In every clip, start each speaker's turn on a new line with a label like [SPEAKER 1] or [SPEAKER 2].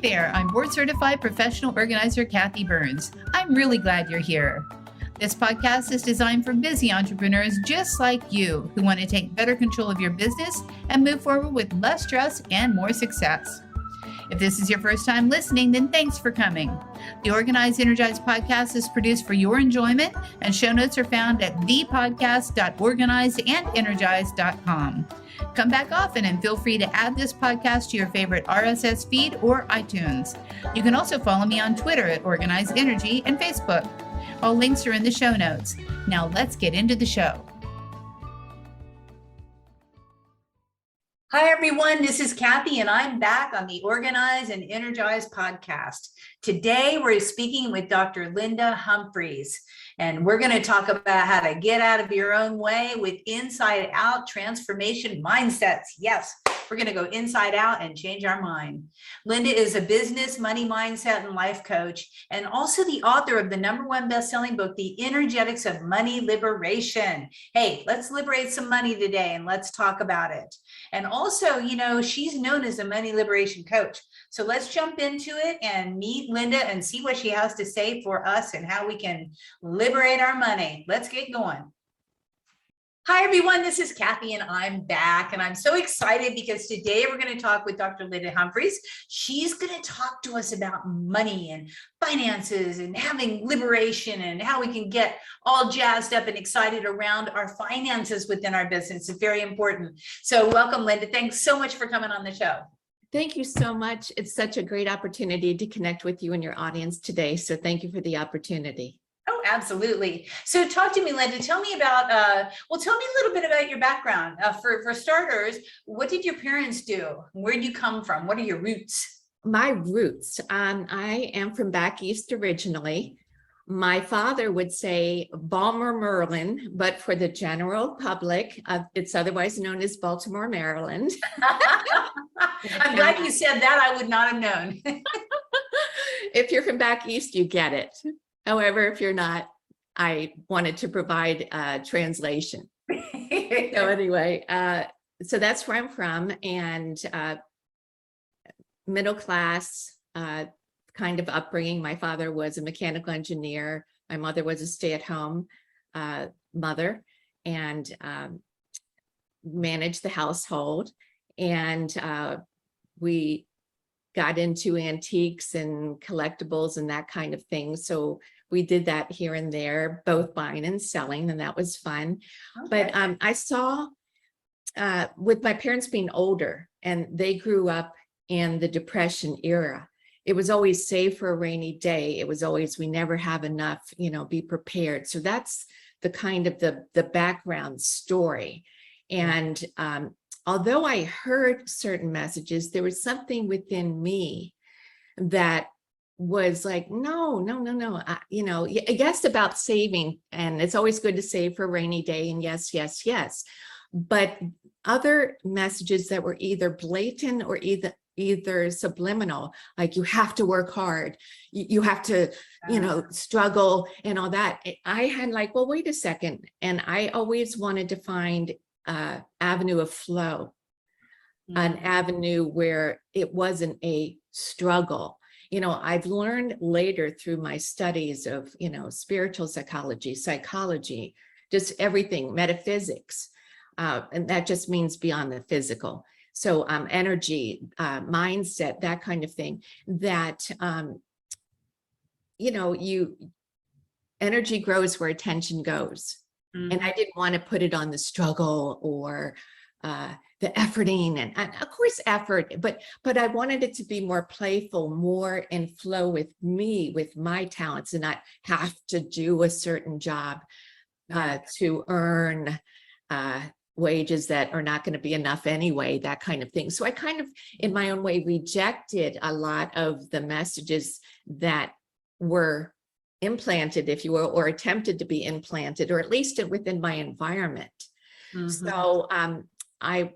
[SPEAKER 1] there, I'm board certified professional organizer Kathi Burns. I'm really glad you're here. This podcast is designed for busy entrepreneurs just like you who want to take better control of your business and move forward with less stress and more success. If this is your first time listening, then thanks for coming. The Organized and Energized podcast is produced for your enjoyment, and show notes are found at thepodcast.organizedandenergize.com. Come back often and feel free to add this podcast to your favorite RSS feed or iTunes. You can also follow me on Twitter at Organized Energy and Facebook. All links are in the show notes. Now let's get into the show. Hi, everyone. This is Kathi, and I'm back on the Organize and Energize podcast. Today, we're speaking with Dr. Linda Humphreys, and we're going to talk about how to get out of your own way with inside out transformation mindsets. Yes, we're going to go inside out and change our mind. Linda is a business, money mindset, and life coach, and also the author of the #1 best-selling book, The Energetics of Money Liberation. Hey, let's liberate some money today, and let's talk about it. And also, you know, she's known as a money liberation coach. So let's jump into it and meet Linda and see what she has to say for us and how we can liberate our money. Let's get going. Hi, everyone. This is Kathi, and I'm back. And I'm so excited because today we're going to talk with Dr. Linda Humphreys. She's going to talk to us about money and finances and having liberation and how we can get all jazzed up and excited around our finances within our business. It's very important. So welcome, Linda. Thanks so much for coming on the show.
[SPEAKER 2] Thank you so much. It's such a great opportunity to connect with you and your audience today. So thank you for the opportunity.
[SPEAKER 1] Oh, absolutely. So talk to me, Linda. Tell me about, tell me a little bit about your background. For starters, what did your parents do? Where did you come from? What are your roots?
[SPEAKER 2] My roots, I am from back east originally. My father would say Baltimore, Maryland, but for the general public, it's otherwise known as Baltimore, Maryland.
[SPEAKER 1] I'm glad you said that. I would not have known.
[SPEAKER 2] If you're from back east, you get it. However, if you're not, I wanted to provide a translation. So anyway, so that's where I'm from, and middle class kind of upbringing. My father was a mechanical engineer. My mother was a stay-at-home mother and managed the household. And we got into antiques and collectibles and that kind of thing. So we did that here and there, both buying and selling, and that was fun. Okay. But I saw with my parents being older, and they grew up in the Depression era, it was always save for a rainy day. It was always, we never have enough, you know, be prepared. So that's the kind of the background story. And although I heard certain messages, there was something within me that was like, no. You know, yes, about saving, and it's always good to save for a rainy day, and yes. But other messages that were either blatant or either subliminal, like you have to work hard, you have to, you know, struggle and all that. I had like, well, wait a second. And I always wanted to find avenue of flow, an avenue where it wasn't a struggle. You know, I've learned later through my studies of, you know, spiritual psychology, just everything, metaphysics, and that just means beyond the physical. So energy, mindset, that kind of thing, that, you know, energy grows where attention goes. Mm-hmm. And I didn't want to put it on the struggle or the efforting, and of course effort, but I wanted it to be more playful, more in flow with me, with my talents, and not have to do a certain job to earn wages that are not going to be enough anyway, that kind of thing. So I kind of, in my own way, rejected a lot of the messages that were implanted, if you will, or attempted to be implanted, or at least within my environment. Mm-hmm. So I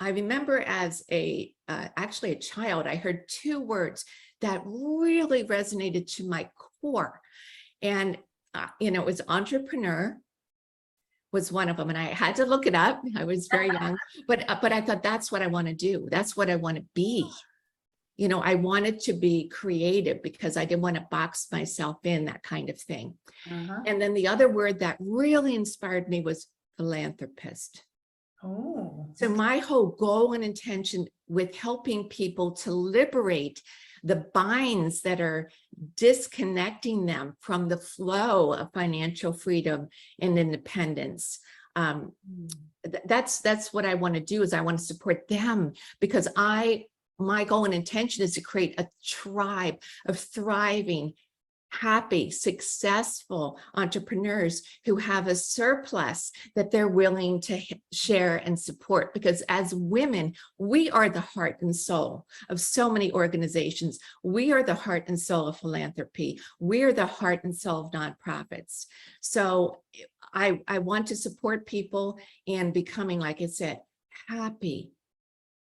[SPEAKER 2] remember as actually a child, I heard two words that really resonated to my core. And, you know, it was entrepreneur was one of them. And I had to look it up. I was very young, but I thought that's what I want to do. That's what I want to be. I wanted to be creative because I didn't want to box myself in, that kind of thing. And then the other word that really inspired me was philanthropist.
[SPEAKER 1] Oh,
[SPEAKER 2] So my whole goal and intention with helping people to liberate the binds that are disconnecting them from the flow of financial freedom and independence. That's what I want to do, is I want to support them, because my goal and intention is to create a tribe of thriving, happy, successful entrepreneurs who have a surplus that they're willing to share and support. Because as women, we are the heart and soul of so many organizations. We are the heart and soul of philanthropy. We are the heart and soul of nonprofits. So I want to support people in becoming, like I said, happy,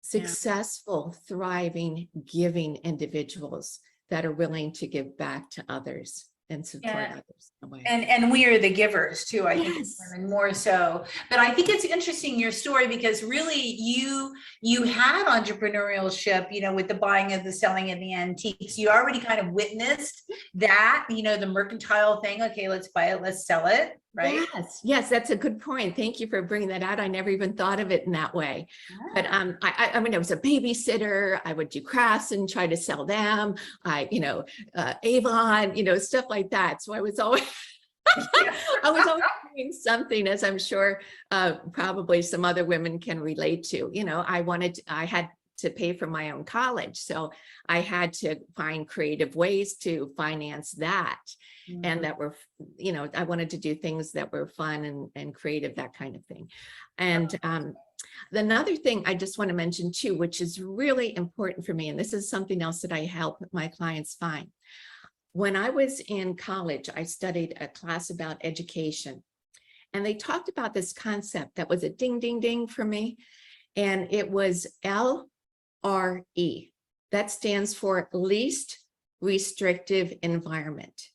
[SPEAKER 2] successful, thriving, giving individuals that are willing to give back to others and support others in a way.
[SPEAKER 1] And we are the givers too, I think,
[SPEAKER 2] Yes.
[SPEAKER 1] and more so. But I think it's interesting, your story, because really you had entrepreneurship, with the buying of the selling of the antiques. You already kind of witnessed that, the mercantile thing. Okay, let's buy it, let's sell it, right?
[SPEAKER 2] Yes, that's a good point. Thank you for bringing that out. I never even thought of it in that way. But I mean, I was a babysitter. I would do crafts and try to sell them. Avon, stuff like that. So I was always doing something, as I'm sure probably some other women can relate to. I had to pay for my own college, so I had to find creative ways to finance that. And that were, I wanted to do things that were fun and creative, that kind of thing. And another thing I just want to mention too, which is really important for me, and this is something else that I help my clients find. When I was in college, I studied a class about education, and they talked about this concept that was a ding, ding, ding for me. And it was LRE. That stands for least restrictive environment.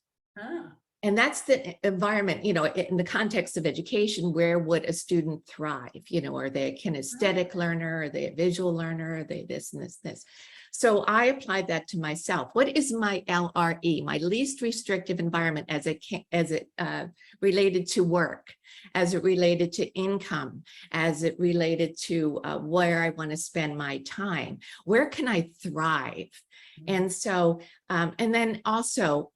[SPEAKER 2] And that's the environment, in the context of education, where would a student thrive? Are they a kinesthetic learner? Are they a visual learner? Are they this and this? So I applied that to myself. What is my LRE, my least restrictive environment, as it related to work, as it related to income, as it related to where I want to spend my time? Where can I thrive? And so, and then also,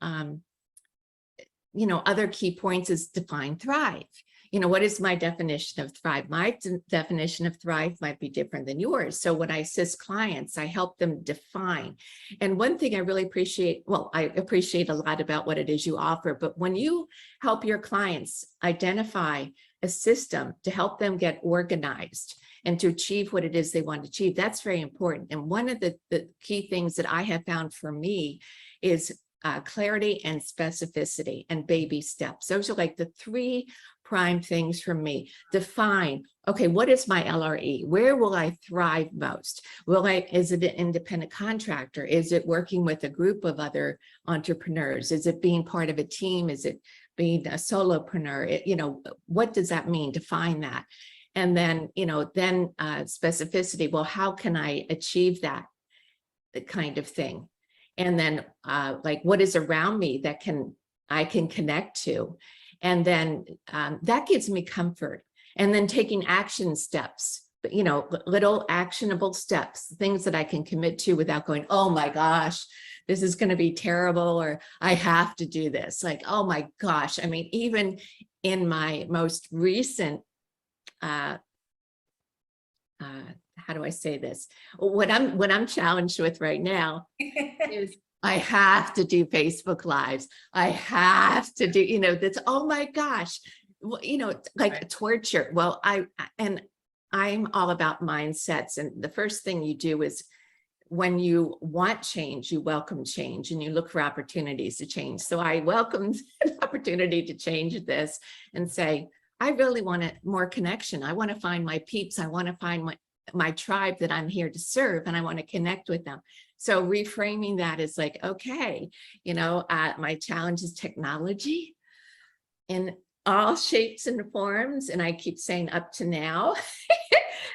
[SPEAKER 2] other key points is define thrive. What is my definition of thrive? My definition of thrive might be different than yours. So when I assist clients, I help them define. And one thing I really appreciate, I appreciate a lot about what it is you offer, but when you help your clients identify a system to help them get organized and to achieve what it is they want to achieve, that's very important. And one of the key things that I have found for me is clarity and specificity and baby steps. Those are like the three prime things for me. Define, okay, what is my LRE? Where will I thrive most? Is it an independent contractor? Is it working with a group of other entrepreneurs? Is it being part of a team? Is it being a solopreneur? What does that mean? Define that. And then, specificity. Well, how can I achieve that kind of thing? And then what is around me that I can connect to? And then that gives me comfort. And then taking action steps, little actionable steps, things that I can commit to without going, oh my gosh, this is going to be terrible, or I have to do this. Like, oh my gosh. I mean, even in my most recent, how do I say this? What I'm challenged with right now is I have to do Facebook Lives. I have to do, that's, oh my gosh, like torture. Well, I'm all about mindsets. And the first thing you do is, when you want change, you welcome change and you look for opportunities to change. So I welcomed an opportunity to change this and say, I really want more connection. I want to find my peeps. I want to find my tribe that I'm here to serve, and I want to connect with them. So reframing that is like, okay, my challenge is technology in all shapes and forms. And I keep saying up to now,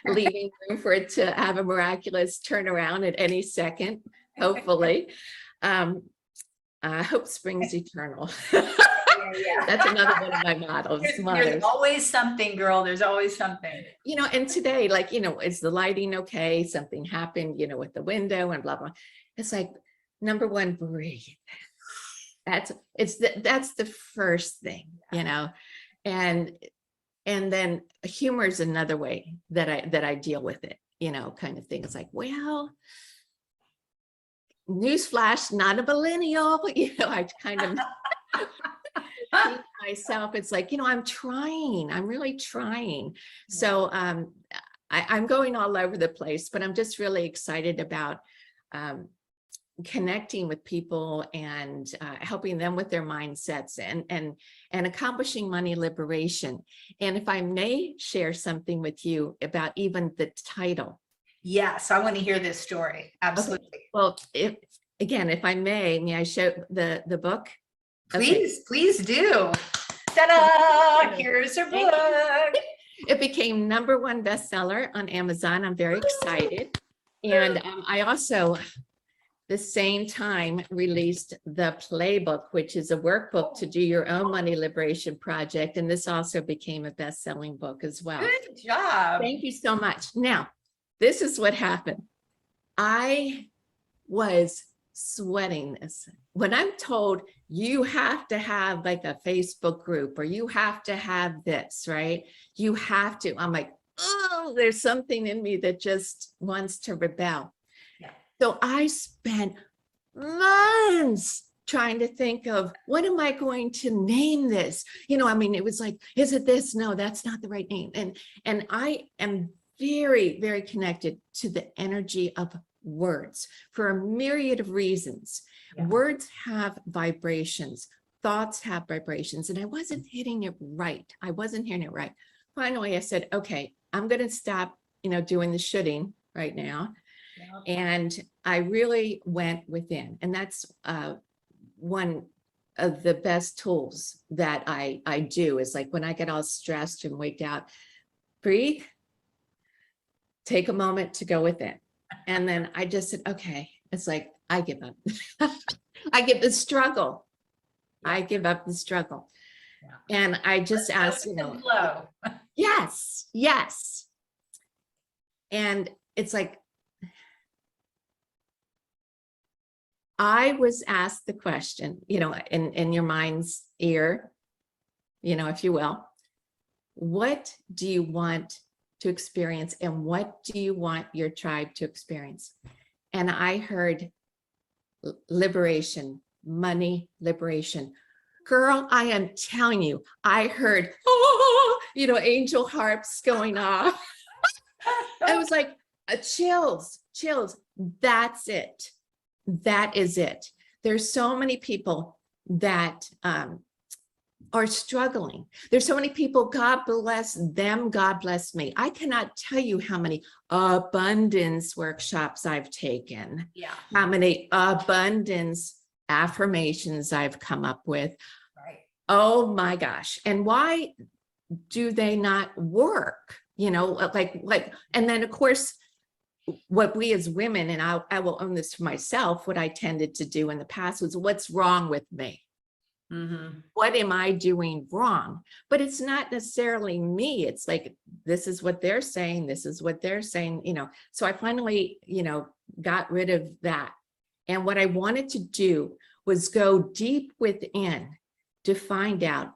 [SPEAKER 2] leaving room for it to have a miraculous turnaround at any second. hopefully. Hope springs eternal.
[SPEAKER 1] Yeah.
[SPEAKER 2] That's another one of my models.
[SPEAKER 1] There's always something, girl. There's always something.
[SPEAKER 2] And today, like, is the lighting okay? Something happened, with the window and blah, blah. It's like, number one, breathe. That's the first thing, and then humor is another way that I deal with it, kind of thing. It's like, well, newsflash, not a millennial, I kind of myself, it's like, I'm really trying. So I'm going all over the place, but I'm just really excited about connecting with people and helping them with their mindsets and accomplishing money liberation. And if I may share something with you about even the title.
[SPEAKER 1] Yes, I want to hear this story. Absolutely.
[SPEAKER 2] Okay. Well, if I may I show the book?
[SPEAKER 1] Please, please do. Ta-da! Here's her book.
[SPEAKER 2] It became #1 bestseller on Amazon. I'm very excited. And I also, the same time, released the playbook, which is a workbook to do your own money liberation project. And this also became a best-selling book as well.
[SPEAKER 1] Good job.
[SPEAKER 2] Thank you so much. Now, this is what happened. I was sweating this. When I'm told you have to have like a Facebook group or you have to have this, right? You have to, I'm like, oh, there's something in me that just wants to rebel.
[SPEAKER 1] Yeah.
[SPEAKER 2] So I spent months trying to think of what am I going to name this? It was like, is it this? No, that's not the right name. And I am very, very connected to the energy of words for a myriad of reasons. Yeah. Words have vibrations, thoughts have vibrations, and I wasn't hitting it right. Finally, I said, okay, I'm going to stop, doing the shoulding right now. Yeah. And I really went within. And that's one of the best tools that I do is like when I get all stressed and wigged out, breathe, take a moment to go within. And then I just said, okay, it's like, I give up. I give the struggle. I give up the struggle. Yeah. And I just asked, yes. And it's like, I was asked the question, in your mind's ear, if you will, what do you want to experience and what do you want your tribe to experience? And I heard liberation, money liberation. Girl, I am telling you, I heard, angel harps going off. I was like, chills. That's it. That is it. There's so many people that are struggling. There's so many people, God bless them, God bless me. I cannot tell you how many abundance workshops I've taken, how many abundance affirmations I've come up with. Right. Oh my gosh. And why do they not work? And then of course, what we as women, and I will own this for myself, what I tended to do in the past was, what's wrong with me? Mm-hmm. What am I doing wrong? But it's not necessarily me. It's like, this is what they're saying. This is what they're saying, So I finally, got rid of that. And what I wanted to do was go deep within to find out,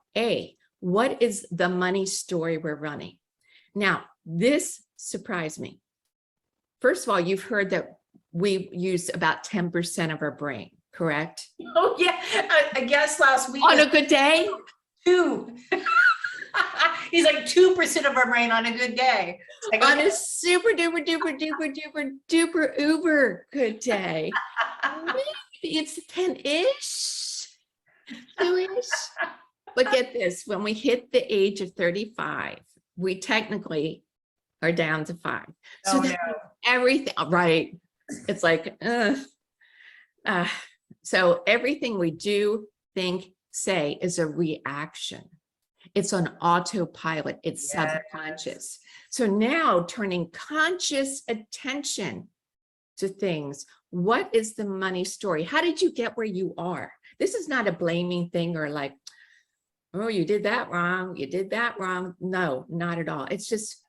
[SPEAKER 2] what is the money story we're running? Now, this surprised me. First of all, you've heard that we use about 10% of our brain, correct?
[SPEAKER 1] Oh, yeah. I guess last week.
[SPEAKER 2] On a good day?
[SPEAKER 1] 2. He's like 2% of our brain on a good day. Like,
[SPEAKER 2] on a super duper duper duper duper duper uber good day. Maybe it's 10-ish, 2-ish. But get this, when we hit the age of 35, we technically are down to 5. So everything, right? It's like, so everything we do, think, say is a reaction. It's on autopilot. It's subconscious. So now turning conscious attention to things. What is the money story? How did you get where you are? This is not a blaming thing or like, oh, you did that wrong. You did that wrong. No, not at all. It's just,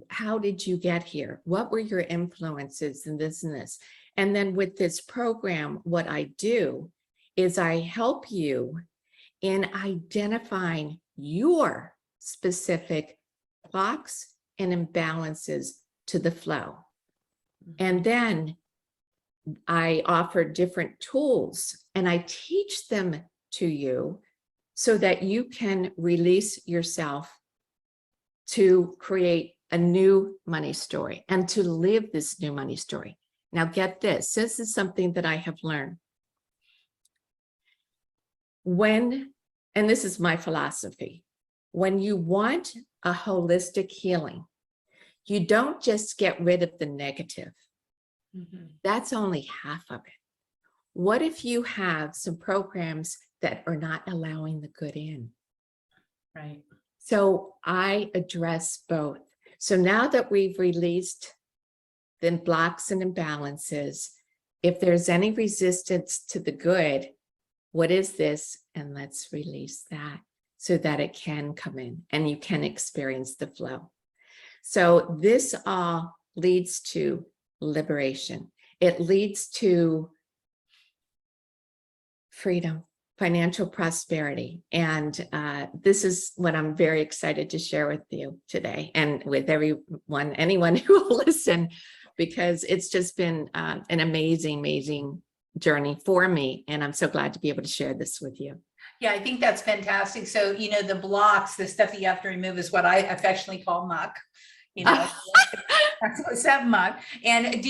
[SPEAKER 2] how did you get here? What were your influences in this and this? And then with this program, what I do is I help you in identifying your specific blocks and imbalances to the flow. And then I offer different tools and I teach them to you so that you can release yourself to create a new money story and to live this new money story. Now get this, this is something that I have learned. And this is my philosophy, when you want a holistic healing, you don't just get rid of the negative. That's only half of it. What if you have some programs that are not allowing the good in?
[SPEAKER 1] Right.
[SPEAKER 2] So I address both. So now that we've released the blocks and imbalances, if there's any resistance to the good, what is this? And let's release that so that it can come in and you can experience the flow. So this all leads to liberation. It leads to freedom, financial prosperity. And this is what I'm very excited to share with you today and with anyone who will listen, because it's just been an amazing, amazing journey for me. And I'm so glad to be able to share this with you.
[SPEAKER 1] Yeah, I think that's fantastic. So, the blocks, the stuff that you have to remove is what I affectionately call muck. That's that muck. And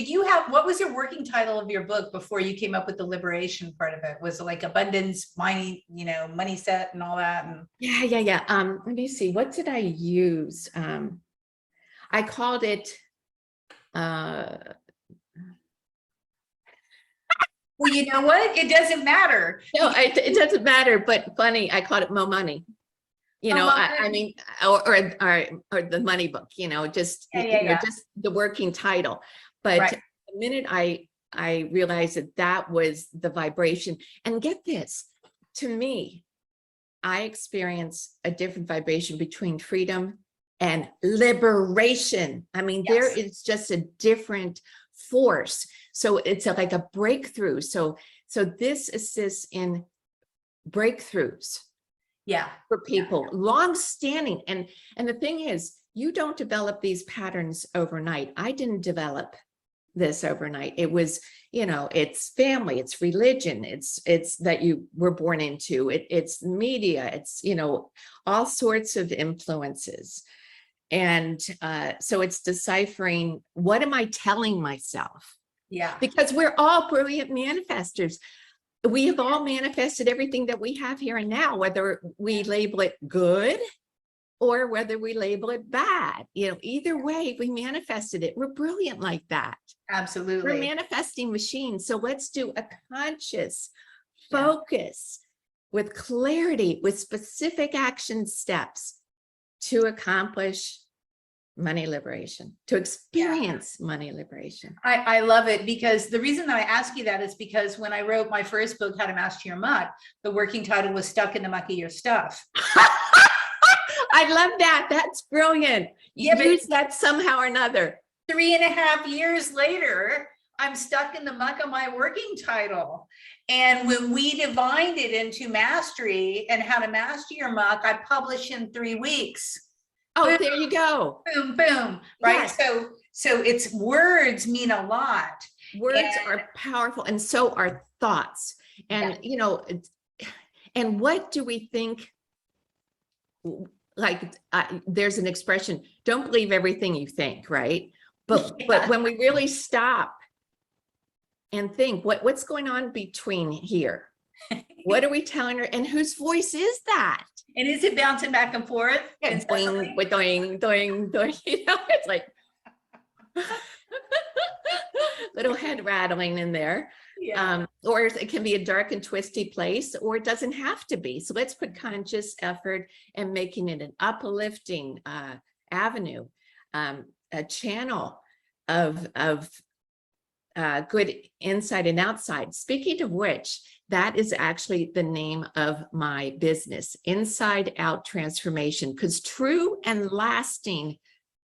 [SPEAKER 1] what was your working title of your book before you came up with the liberation part of it? Was it like abundance, money, money set and all that? And
[SPEAKER 2] Yeah. Let me see. What did I use? I called it,
[SPEAKER 1] well, you know what? It doesn't matter.
[SPEAKER 2] No, it doesn't matter, but funny, I called it Mo Money. I mean, or the money book, just just the working title. But the minute I realized that was the vibration, and get this, to me, I experience a different vibration between freedom and liberation. I mean, there is just a different force. So it's like a breakthrough. So this assists in breakthroughs. For people, long-standing. And the thing is, you don't develop these patterns overnight. I didn't develop this overnight. It was, it's family, it's religion, it's that you were born into, it's media, it's, all sorts of influences. And so it's deciphering, what am I telling myself? Because we're all brilliant manifestors. We have all manifested everything that we have here and now, whether we label it good or whether we label it bad. Either way, we manifested it. We're brilliant like that.
[SPEAKER 1] Absolutely.
[SPEAKER 2] We're manifesting machines. So let's do a conscious focus with clarity, with specific action steps to accomplish money liberation, to experience money liberation.
[SPEAKER 1] I love it, because the reason that I ask you that is because when I wrote my first book, How to Master Your Muck, the working title was Stuck in the Muck of Your Stuff.
[SPEAKER 2] I love that. That's brilliant. You use that somehow or another.
[SPEAKER 1] 3.5 years later, I'm stuck in the muck of my working title. And when we divined it into mastery and how to master your muck, I published in 3 weeks.
[SPEAKER 2] Oh, boom, there you go.
[SPEAKER 1] Boom, boom. Right. Yes. So it's words mean a lot.
[SPEAKER 2] Words are powerful, and so are thoughts. And, and what do we think? Like, there's an expression, don't believe everything you think, right? But when we really stop and think, what's going on between here? What are we telling her? And whose voice is that?
[SPEAKER 1] And is it bouncing back and forth?
[SPEAKER 2] And doing, it's like little head rattling in there. Or it can be a dark and twisty place, or it doesn't have to be. So let's put conscious effort and making it an uplifting avenue, a channel of good inside and outside. Speaking of which, that is actually the name of my business, Inside Out Transformation, because true and lasting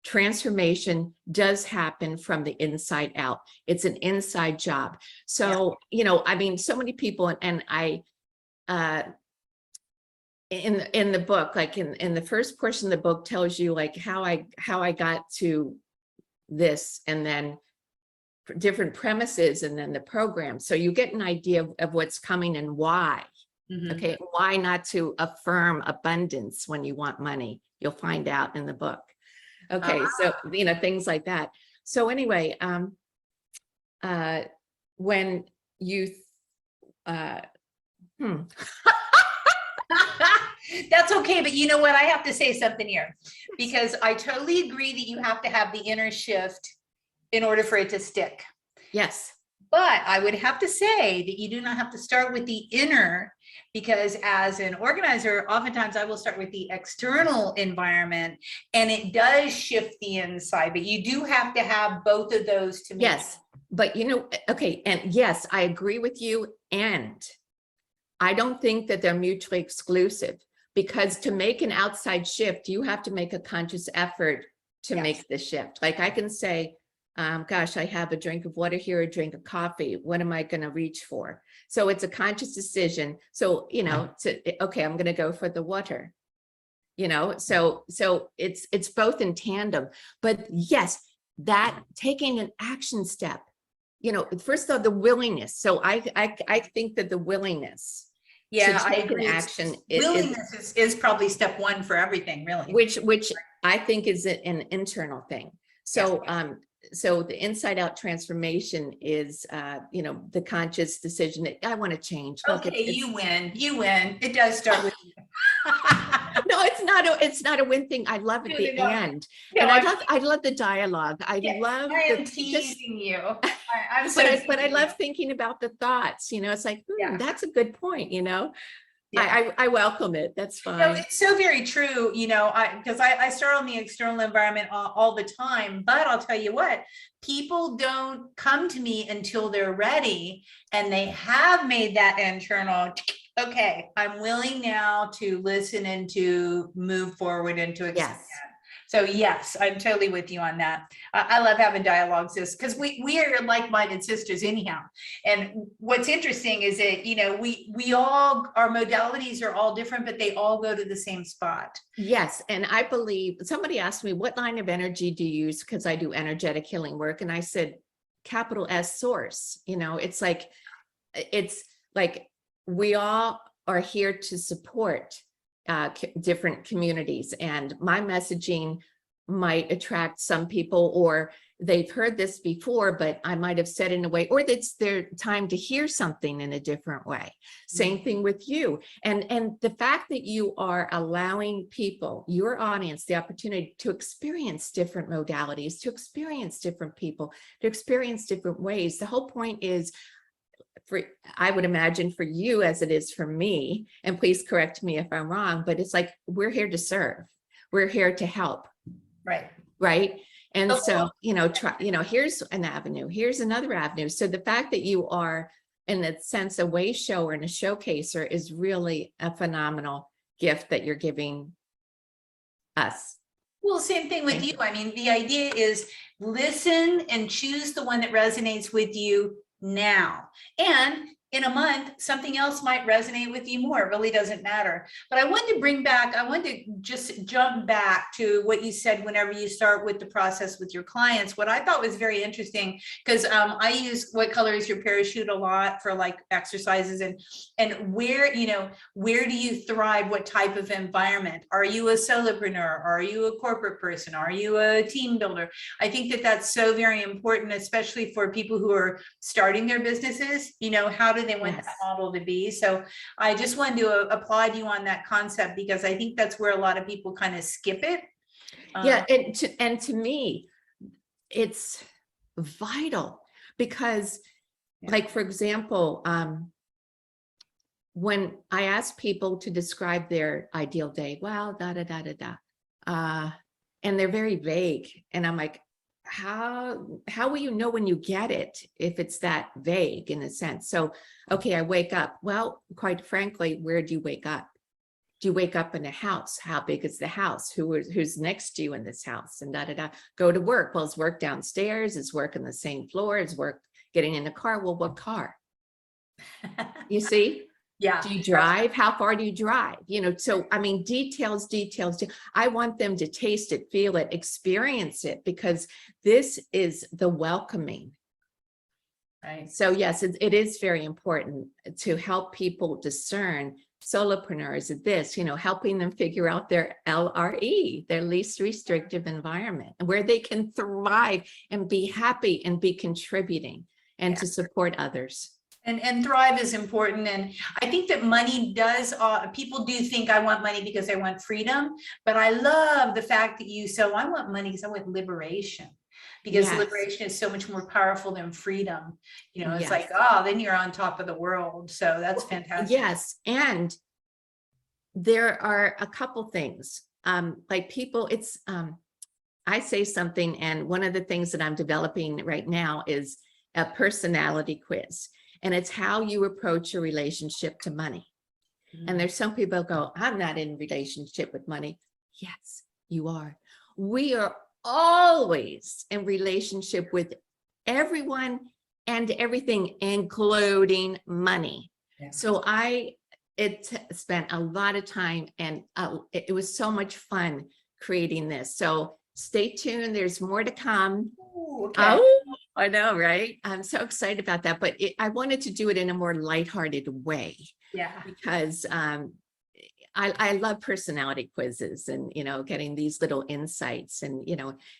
[SPEAKER 2] transformation does happen from the inside out. It's an inside job. So, I mean, so many people, and I, in the book, like in the first portion of the book tells you like how I got to this, and then different premises, and then the program. So you get an idea of what's coming and why. Okay, why not to affirm abundance when you want money? You'll find out in the book. Okay, so things like that. So anyway, when you
[SPEAKER 1] That's okay, but you know what? I have to say something here, because I totally agree that you have to have the inner shift in order for it to stick.
[SPEAKER 2] Yes.
[SPEAKER 1] But I would have to say that you do not have to start with the inner, because as an organizer, oftentimes I will start with the external environment, and it does shift the inside, but you do have to have both of those to make.
[SPEAKER 2] Yes, but okay, and yes, I agree with you, and I don't think that they're mutually exclusive, because to make an outside shift, you have to make a conscious effort to make the shift. Like I can say, gosh, I have a drink of water here, a drink of coffee. What am I going to reach for? So it's a conscious decision. So, okay, I'm going to go for the water, so it's both in tandem. But yes, that taking an action step, first of all, the willingness. So I think that the willingness to take an action,
[SPEAKER 1] willingness is probably step one for everything, really.
[SPEAKER 2] Which I think is an internal thing. So, so the inside out transformation is, the conscious decision that I want to change.
[SPEAKER 1] Okay, you win. It does start with you.
[SPEAKER 2] No, it's not a win thing. I love at the end.
[SPEAKER 1] No,
[SPEAKER 2] and I love the dialogue. I am
[SPEAKER 1] teasing you.
[SPEAKER 2] But I love thinking about the thoughts, it's like, that's a good point, I welcome it. That's fine.
[SPEAKER 1] No, it's so very true, because I start on the external environment all the time, but I'll tell you what, people don't come to me until they're ready and they have made that internal, okay, I'm willing now to listen and to move forward and to expand. So yes, I'm totally with you on that. I love having dialogues because we are like-minded sisters anyhow. And what's interesting is that, we all, our modalities are all different, but they all go to the same spot.
[SPEAKER 2] Yes. And I believe somebody asked me, what line of energy do you use? Because I do energetic healing work. And I said, capital S source, it's like we all are here to support different communities, and my messaging might attract some people, or they've heard this before, but I might have said it in a way, or it's their time to hear something in a different way. Same thing with you. And the fact that you are allowing people, your audience, the opportunity to experience different modalities, to experience different people, to experience different ways. The whole point is, I would imagine for you as it is for me, and please correct me if I'm wrong, but it's like, we're here to serve. We're here to help. Right. And so, here's an avenue, here's another avenue. So the fact that you are, in a sense, a way shower and a showcaser is really a phenomenal gift that you're giving us.
[SPEAKER 1] Well, same thing with you. I mean, the idea is listen and choose the one that resonates with you now. And in a month, something else might resonate with you more. It really doesn't matter. But I wanted to just jump back to what you said whenever you start with the process with your clients. What I thought was very interesting, because I use what color is your parachute a lot for like exercises and where do you thrive? What type of environment? Are you a solopreneur? Are you a corporate person? Are you a team builder? I think that that's so very important, especially for people who are starting their businesses. How do they want that model to be? So I just wanted to applaud you on that concept, because I think that's where a lot of people kind of skip it.
[SPEAKER 2] And to me, it's vital, because like, for example, when I ask people to describe their ideal day, well, and they're very vague. And I'm like, how will you know when you get it if it's that vague in a sense? So, okay, I wake up. Well, quite frankly, where do you wake up? Do you wake up in a house? How big is the house? Who's next to you in this house? And da da da. Go to work. Well, is work downstairs? Is work on the same floor? Is work getting in a car? Well, what car? You see?
[SPEAKER 1] Yeah.
[SPEAKER 2] Do you drive? How far do you drive? So I mean, details. I want them to taste it, feel it, experience it, because this is the welcoming.
[SPEAKER 1] Right.
[SPEAKER 2] So yes, it is very important to help people discern solopreneurs at this, helping them figure out their LRE, their least restrictive environment, and where they can thrive and be happy and be contributing and to support others.
[SPEAKER 1] And thrive is important. And I think that money does, people do think I want money because I want freedom, but I love the fact that I want money because I want liberation, because liberation is so much more powerful than freedom. It's like, oh, then you're on top of the world. So that's fantastic.
[SPEAKER 2] Yes. And there are a couple things, like people, I say something, and one of the things that I'm developing right now is a personality quiz. And it's how you approach your relationship to money. And there's some people go, I'm not in relationship with money. Yes, you are. We are always in relationship with everyone and everything, including money. Yeah. So it spent a lot of time, and it was so much fun creating this. So stay tuned. There's more to come. Ooh, okay. Oh, I know, right? I'm so excited about that, but I wanted to do it in a more lighthearted way. Yeah. Because I love personality quizzes and, getting these little insights, and,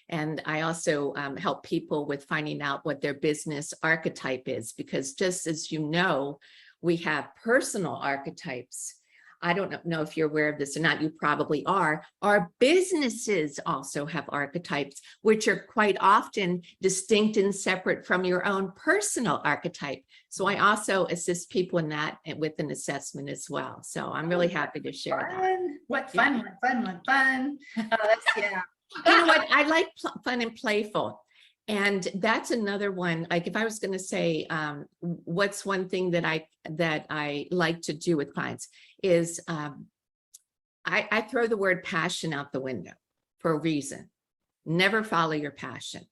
[SPEAKER 2] and I also help people with finding out what their business archetype is, because just as we have personal archetypes. I don't know if you're aware of this or not, you probably are. Our businesses also have archetypes, which are quite often distinct and separate from your own personal archetype. So I also assist people in that with an assessment as well. So I'm really happy to share that.
[SPEAKER 1] What fun, what fun. Yeah.
[SPEAKER 2] You know what? I like fun and playful. And that's another one. Like if I was going to say, what's one thing that I like to do with clients is I throw the word passion out the window for a reason. Never follow your passion.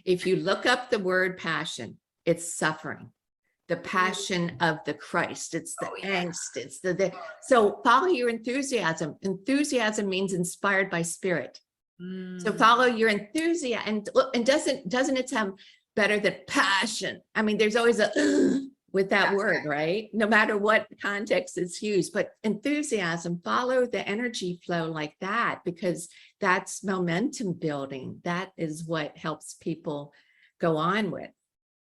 [SPEAKER 2] If you look up the word passion, it's suffering. The passion of the Christ. It's the angst. It's so follow your enthusiasm. Enthusiasm means inspired by spirit. So follow your enthusiasm, and doesn't it sound better than passion? I mean, there's always with that word, right? No matter what context it's used, but enthusiasm, follow the energy flow like that, because that's momentum building. That is what helps people go on with.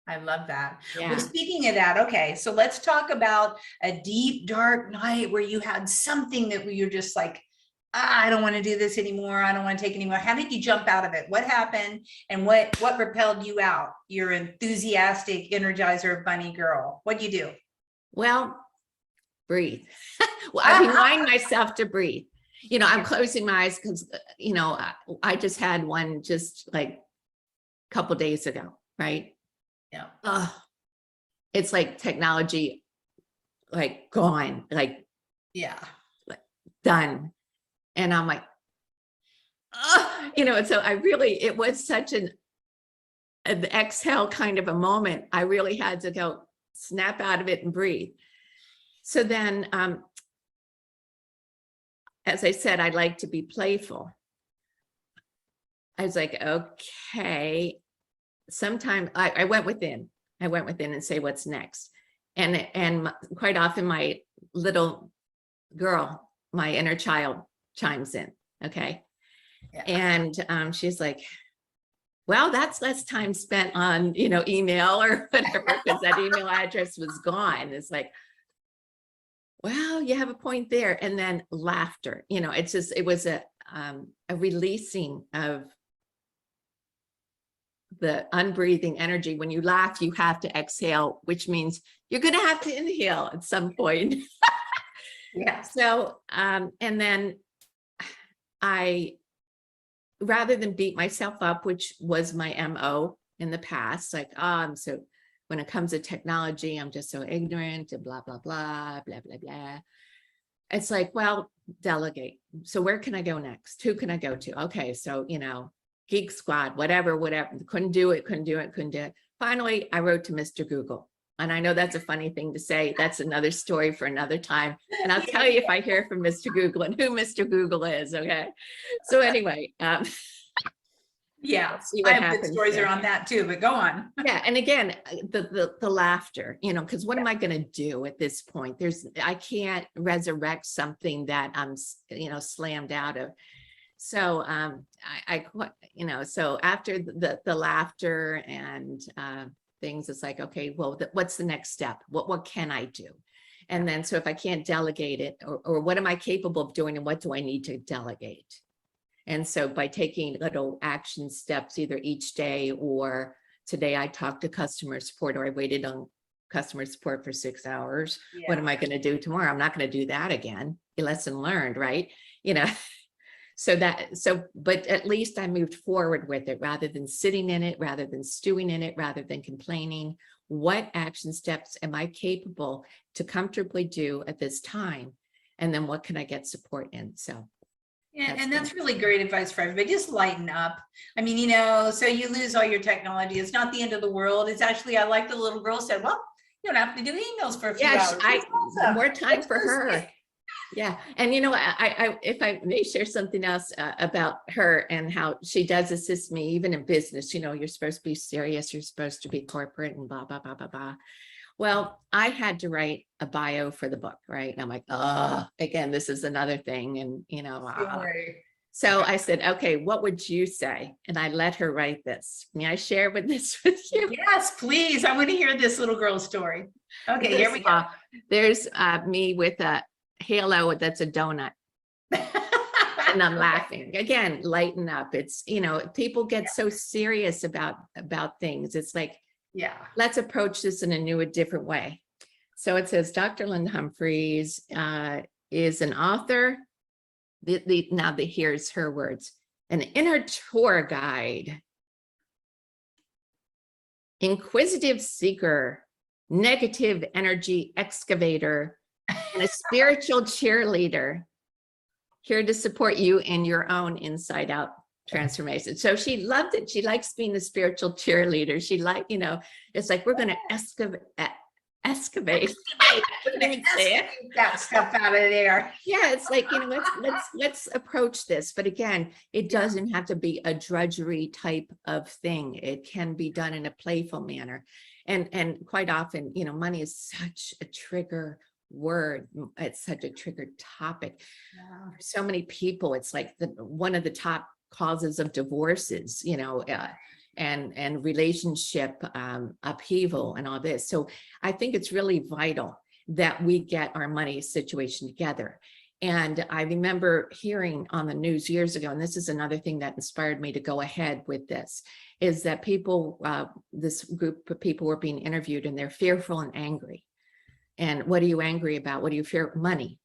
[SPEAKER 1] I love that.
[SPEAKER 2] Yeah.
[SPEAKER 1] Well, speaking of that, okay, so let's talk about a deep, dark night where you had something that you're just like, I don't want to do this anymore. I don't want to take anymore. How did you jump out of it? What happened? And what propelled you out? You're enthusiastic energizer bunny girl. What'd you do?
[SPEAKER 2] Well, breathe. Well, I remind myself to breathe. I'm closing my eyes because, I just had one just like a couple days ago, right? Yeah. It's like technology, like gone, like, yeah, like done. And I'm like, and so it was such an exhale kind of a moment. I really had to go snap out of it and breathe. So then, as I said, I like to be playful. I was like, okay, sometime I went within and say, what's next? And quite often my little girl, my inner child, chimes in. Okay. Yeah. And she's like, well, that's less time spent on, email or whatever, because that email address was gone. It's like, well, you have a point there. And then laughter, it was a releasing of the unbreathing energy. When you laugh, you have to exhale, which means you're going to have to inhale at some point. Yeah. So, and then I rather than beat myself up, which was my MO in the past, like, so when it comes to technology, I'm just so ignorant and blah, blah, blah, blah, blah, blah. It's like, well, delegate. So where can I go next? Who can I go to? Okay, so, Geek Squad, whatever, couldn't do it. Finally, I wrote to Mr. Google. And I know that's a funny thing to say. That's another story for another time. And I'll tell you if I hear from Mr. Google and who Mr. Google is, okay? So anyway,
[SPEAKER 1] Yeah,
[SPEAKER 2] see
[SPEAKER 1] I
[SPEAKER 2] what
[SPEAKER 1] have good
[SPEAKER 2] happens
[SPEAKER 1] stories
[SPEAKER 2] there.
[SPEAKER 1] around that too, but go on.
[SPEAKER 2] Yeah, and again, the laughter, because what am I going to do at this point? I can't resurrect something that I'm, slammed out of. So so after the laughter and things, it's like, okay, well, what's the next step? What can I do? And then, so if I can't delegate it, or what am I capable of doing, and what do I need to delegate? And so by taking little action steps, either each day, or today I talked to customer support, or I waited on customer support for 6 hours.
[SPEAKER 1] Yeah.
[SPEAKER 2] What am I going to do tomorrow? I'm not going to do that again. A lesson learned, right? But at least I moved forward with it, rather than sitting in it, rather than stewing in it, rather than complaining. What action steps am I capable to comfortably do at this time? And then what can I get support in? So.
[SPEAKER 1] Yeah, and that's really great advice for everybody. Just lighten up. I mean, so you lose all your technology. It's not the end of the world. It's actually, I like the little girl said, well, you don't have to do emails for a few hours.
[SPEAKER 2] Awesome. More time for her. Yeah. And if I may share something else about her and how she does assist me, even in business, you're supposed to be serious, you're supposed to be corporate and blah, blah, blah, blah, blah. Well, I had to write a bio for the book, right? And I'm like, again, this is another thing. And, so I said, okay, what would you say? And I let her write this. May I share this with you?
[SPEAKER 1] Yes, please. I want to hear this little girl's story. Okay, here we go.
[SPEAKER 2] There's me with a halo that's a donut. And I'm laughing. Again, lighten up. It's, people get so serious about things. It's like, let's approach this in a different way. So it says, Dr. Linda Humphreys is an author. Here's her words: an inner tour guide, inquisitive seeker, negative energy excavator, and a spiritual cheerleader, here to support you in your own inside out transformation. So she loved it. She likes being the spiritual cheerleader. She it's like, we're going to excavate.
[SPEAKER 1] That stuff out of there.
[SPEAKER 2] Yeah, it's like, let's approach this. But again, it doesn't have to be a drudgery type of thing. It can be done in a playful manner. And quite often, money is such a trigger word. It's such a triggered topic. For so many people, it's like one of the top causes of divorces, and relationship upheaval and all this. So I think it's really vital that we get our money situation together. And I remember hearing on the news years ago, and this is another thing that inspired me to go ahead with this, is that this group of people were being interviewed, and they're fearful and angry. And what are you angry about? What do you fear? Money.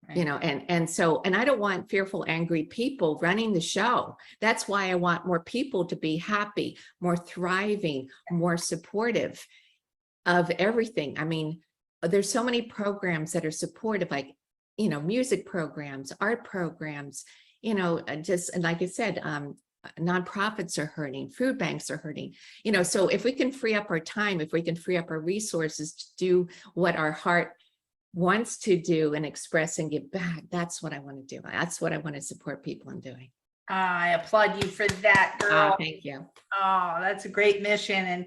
[SPEAKER 2] Right. And I don't want fearful, angry people running the show. That's why I want more people to be happy, more thriving, more supportive of everything. I mean, there's so many programs that are supportive, like, music programs, art programs, just, and like I said, nonprofits are hurting, food banks are hurting, so if we can free up our time, if we can free up our resources to do what our heart wants to do and express and give back, that's what I want to do. That's what I want to support people in doing.
[SPEAKER 1] I applaud you for that, girl.
[SPEAKER 2] Thank you.
[SPEAKER 1] Oh, that's a great mission. And,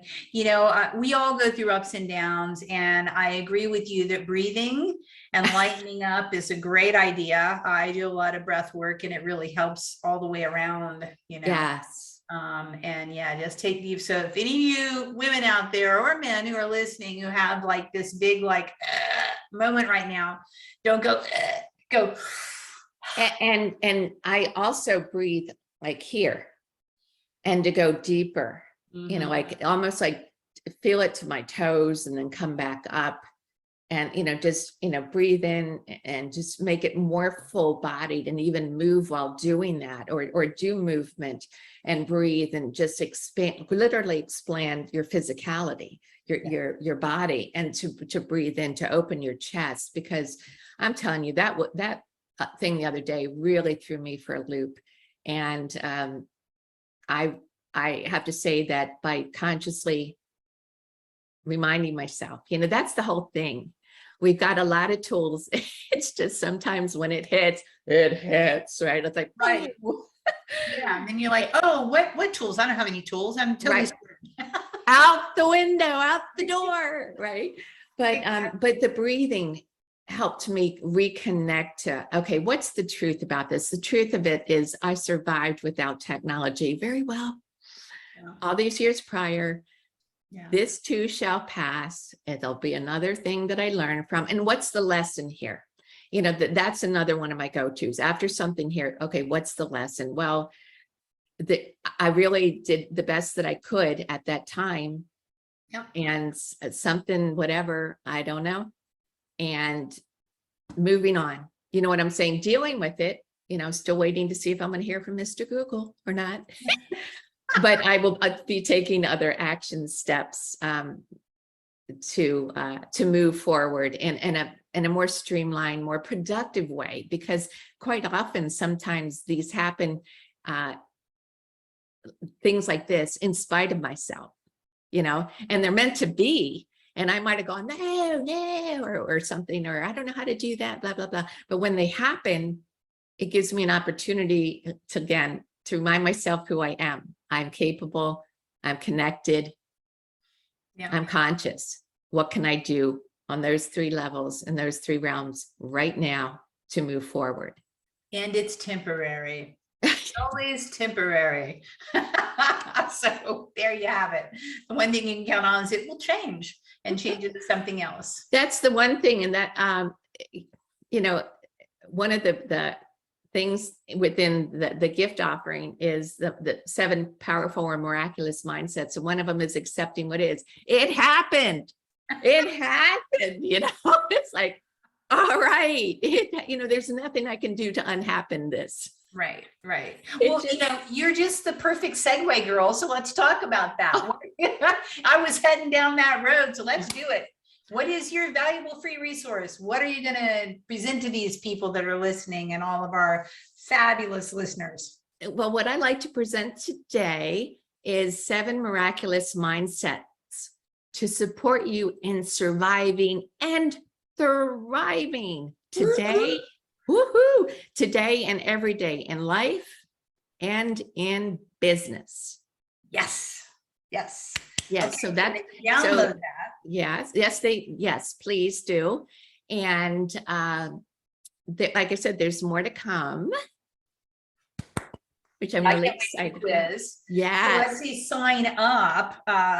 [SPEAKER 1] we all go through ups and downs, and I agree with you that breathing and lightening up is a great idea. I do a lot of breath work, and it really helps all the way around,
[SPEAKER 2] Yes.
[SPEAKER 1] And just take deep. So if any of you women out there or men who are listening who have like this big, moment right now, don't go.
[SPEAKER 2] And I also breathe like here, and to go deeper, like almost like feel it to my toes and then come back up and, just, breathe in and just make it more full bodied, and even move while doing that, or do movement and breathe and just expand, literally expand your physicality, your body, and to breathe in, to open your chest, because I'm telling you that thing the other day really threw me for a loop. And I have to say that by consciously reminding myself, that's the whole thing. We've got a lot of tools. It's just sometimes when it hits, right? It's like,
[SPEAKER 1] Right.
[SPEAKER 2] oh.
[SPEAKER 1] Yeah. And then you're like, oh, what tools? I don't have any tools. I'm totally
[SPEAKER 2] Out the window, out the door, right? But the breathing helped me reconnect to, okay, what's the truth about this? The truth of it is I survived without technology very well.
[SPEAKER 1] Yeah.
[SPEAKER 2] All these years prior.
[SPEAKER 1] Yeah.
[SPEAKER 2] This too shall pass. It'll be another thing that I learn from. And what's the lesson here? That's another one of my go-tos. After something here, okay, what's the lesson? Well, I really did the best that I could at that time.
[SPEAKER 1] Yep.
[SPEAKER 2] And something, whatever, I don't know. And moving on. You know what I'm saying? Dealing with it, still waiting to see if I'm going to hear from Mr. Google or not. But I will be taking other action steps to move forward in a more streamlined, more productive way, because quite often, sometimes these happen, things like this, in spite of myself, and they're meant to be. And I might have gone, no, or something, or I don't know how to do that, blah, blah, blah. But when they happen, it gives me an opportunity to remind myself who I am. I'm capable, I'm connected, I'm conscious. What can I do on those 3 levels and those 3 realms right now to move forward?
[SPEAKER 1] And it's temporary. It's always temporary. So there you have it. The one thing you can count on is it will change and change into something else.
[SPEAKER 2] That's the one thing. And that, one of the things within the gift offering is the 7 powerful or miraculous mindsets. So one of them is accepting what is. It happened. It happened, it's like, all right, there's nothing I can do to unhappen this.
[SPEAKER 1] Right. Well, you're just the perfect segue, girl. So let's talk about that. I was heading down that road, so let's do it. What is your valuable free resource? What are you going to present to these people that are listening and all of our fabulous listeners?
[SPEAKER 2] Well, what I like to present today is 7 miraculous mindsets to support you in surviving and thriving today. Woohoo! Today and every day in life and in business.
[SPEAKER 1] Yes.
[SPEAKER 2] Okay, so that,
[SPEAKER 1] download that.
[SPEAKER 2] Yes, please do. And like I said, there's more to come, which I'm really excited about. Yeah.
[SPEAKER 1] So let's see, sign up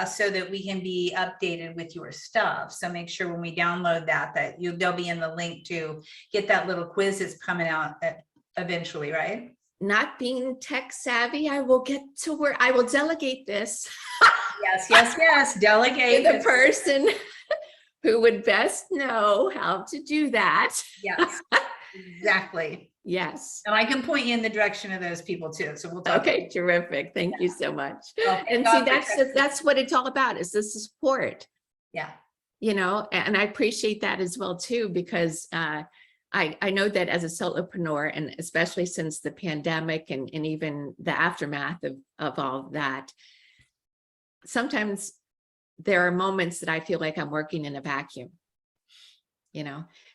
[SPEAKER 1] so that we can be updated with your stuff. So make sure when we download that they'll be in the link to get that little quiz that's coming out eventually, right?
[SPEAKER 2] Not being tech savvy, I will get to where I will delegate this.
[SPEAKER 1] Yes. Delegate
[SPEAKER 2] to the person who would best know how to do that.
[SPEAKER 1] Yes, exactly.
[SPEAKER 2] Yes.
[SPEAKER 1] And I can point you in the direction of those people too. So we'll talk.
[SPEAKER 2] Okay, terrific. Thank you so much.
[SPEAKER 1] Well,
[SPEAKER 2] and see, that's what it's all about, is the support.
[SPEAKER 1] Yeah.
[SPEAKER 2] And I appreciate that as well too, because I know that as a solopreneur, and especially since the pandemic and even the aftermath of all that, sometimes there are moments that I feel like I'm working in a vacuum,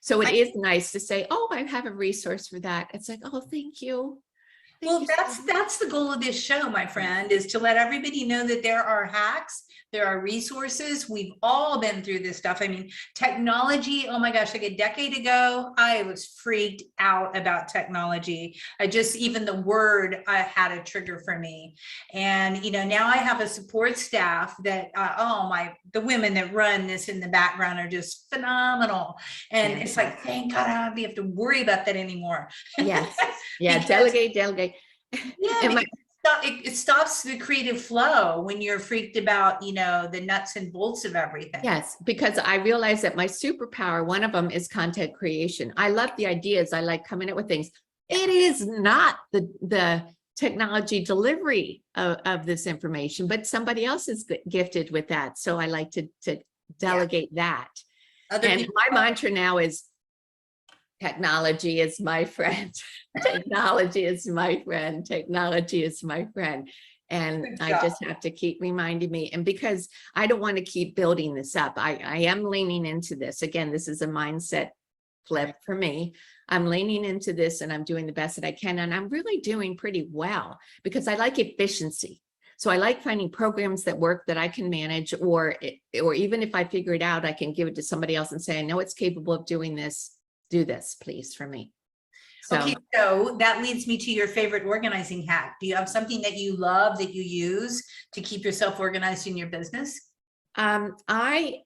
[SPEAKER 2] so it is nice to say, oh, I have a resource for that. It's like, oh, thank you.
[SPEAKER 1] Well, that's the goal of this show, my friend, is to let everybody know that there are hacks, there are resources. We've all been through this stuff. I mean, technology, oh my gosh, like a decade ago, I was freaked out about technology. Even the word had a trigger for me. And, now I have a support staff that, the women that run this in the background are just phenomenal. And it's like, thank God I don't have to worry about that anymore.
[SPEAKER 2] Yes. Yeah. Delegate.
[SPEAKER 1] Yeah, it stops the creative flow when you're freaked about, the nuts and bolts of everything.
[SPEAKER 2] Yes, because I realize that my superpower, one of them is content creation. I love the ideas. I like coming up with things. It is not the technology delivery of this information, but somebody else is gifted with that. So I like to delegate that. And my mantra now is technology is my friend. Technology is my friend. Technology is my friend. And I just have to keep reminding me. And because I don't want to keep building this up, I am leaning into this. Again, this is a mindset flip for me. I'm leaning into this and I'm doing the best that I can. And I'm really doing pretty well because I like efficiency. So I like finding programs that work that I can manage, or even if I figure it out, I can give it to somebody else and say, I know it's capable of doing this. Do this, please, for me.
[SPEAKER 1] Okay, so that leads me to your favorite organizing hack. Do you have something that you love that you use to keep yourself organized in your business?
[SPEAKER 2] I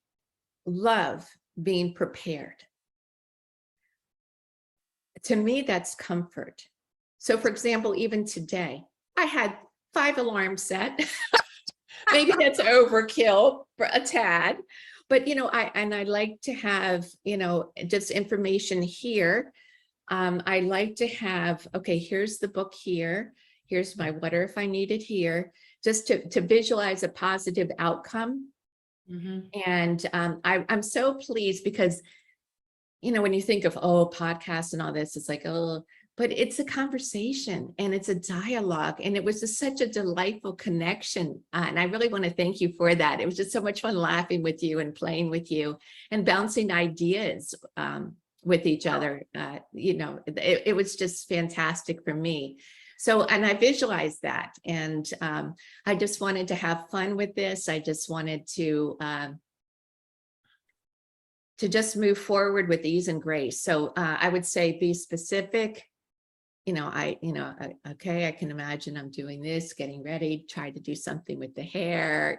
[SPEAKER 2] love being prepared. To me, that's comfort. So for example, even today, I had 5 alarms set. Maybe that's overkill for a tad, but I like to have, just information here. I like to have, okay, here's the book here. Here's my what if I need it here, just to visualize a positive outcome. And I'm so pleased because, when you think of, podcasts and all this, it's like, but it's a conversation and it's a dialogue. And it was just such a delightful connection. And I really want to thank you for that. It was just so much fun laughing with you and playing with you and bouncing ideas with each other. It was just fantastic for me. So, and I visualized that. And I just wanted to have fun with this. I just wanted to just move forward with ease and grace. So I would say be specific. Okay, I can imagine I'm doing this, getting ready, try to do something with the hair,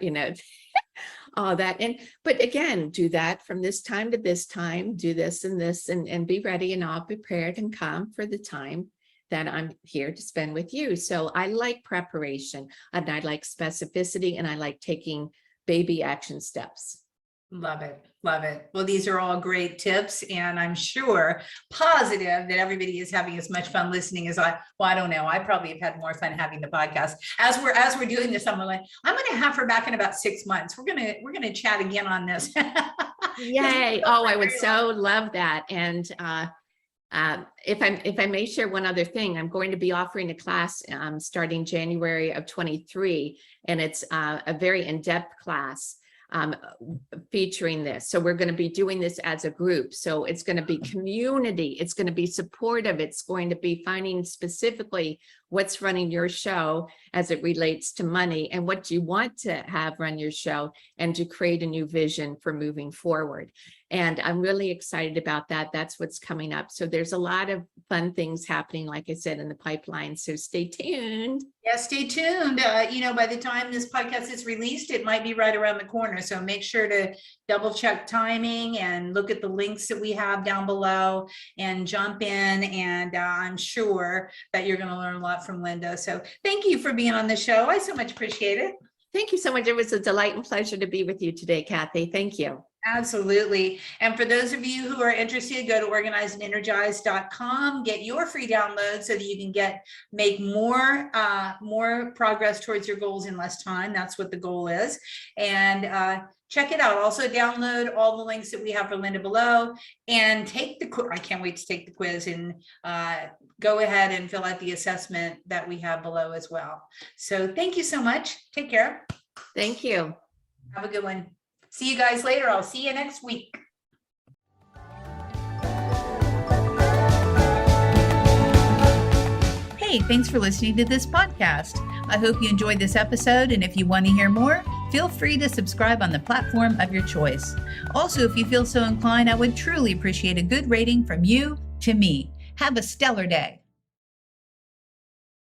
[SPEAKER 2] all that. But again, do that from this time to this time, do this and this, and be ready and all prepared and calm for the time that I'm here to spend with you. So I like preparation and I like specificity and I like taking baby action steps.
[SPEAKER 1] Love it. Love it. Well, these are all great tips, and I'm positive that everybody is having as much fun listening as I don't know. I probably have had more fun having the podcast. As we're doing this, I'm like, I'm going to have her back in about 6 months. We're going to chat again on this.
[SPEAKER 2] Yay. Oh, I would so love that. And if I may share one other thing, I'm going to be offering a class starting January of 23, and it's a very in-depth class featuring this. So we're going to be doing this as a group. So it's going to be community. It's going to be supportive. It's going to be finding specifically what's running your show as it relates to money and what you want to have run your show and to create a new vision for moving forward. And I'm really excited about that. That's what's coming up. So there's a lot of fun things happening, like I said, in the pipeline. So stay tuned.
[SPEAKER 1] Yeah, stay tuned. By the time this podcast is released, it might be right around the corner. So make sure to double check timing and look at the links that we have down below and jump in. And I'm sure that you're going to learn a lot from Linda. So thank you for being on the show. I so much appreciate it.
[SPEAKER 2] Thank you so much. It was a delight and pleasure to be with you today, Kathi. Thank you.
[SPEAKER 1] Absolutely. And for those of you who are interested, go to organizedandenergized.com, get your free download so that you can make more progress towards your goals in less time. That's what the goal is. And check it out. Also download all the links that we have for Linda below and take the quiz. I can't wait to take the quiz and go ahead and fill out the assessment that we have below as well. So thank you so much. Take care.
[SPEAKER 2] Thank you.
[SPEAKER 1] Have a good one. See you guys later. I'll see you next week. Hey, thanks for listening to this podcast. I hope you enjoyed this episode, and if you want to hear more, feel free to subscribe on the platform of your choice. Also, if you feel so inclined, I would truly appreciate a good rating from you to me. Have a stellar day.